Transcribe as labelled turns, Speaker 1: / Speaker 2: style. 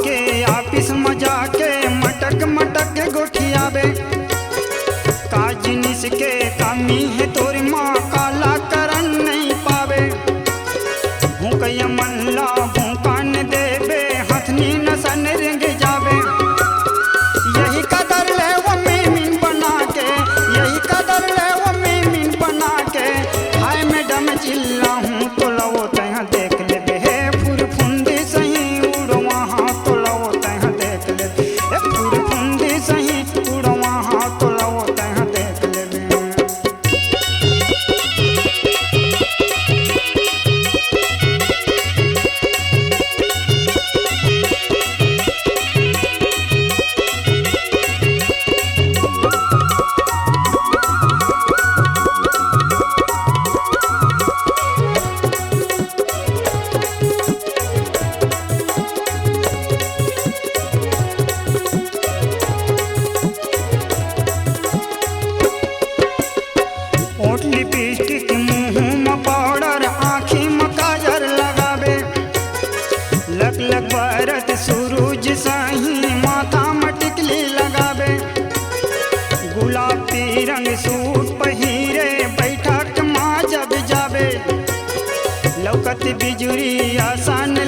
Speaker 1: के ऑफिस में जाके मटक मटक गोठियाबे। का जिनिस के कमी है तोरी माँ काला करन नहीं पावे। भूकैया मन ला भूकान देवे हथनी नसन रेंग जावे। यही कदर ले वो मीन बना के, यही कदर ले वो मीन बना के। हाय मैडम चिल्ला हूँ तो लो तहाँ देख ले बे फुरफुंदी सही उड़ो वहाँ तो लो तहाँ देख ले बे फुरफुंदी सही उड़ो वहाँ तो लो तहाँ देख ले बे। ओठ लिपस्टिक मुँह में पाउडर आँखी में काजर लगावे। लक लक बरत सूरज सही माथा में टिकली लगावे। गुलाबी रंग सूट पहिरे बैठक माँ जब जावे। लौकत बिजुरी आसान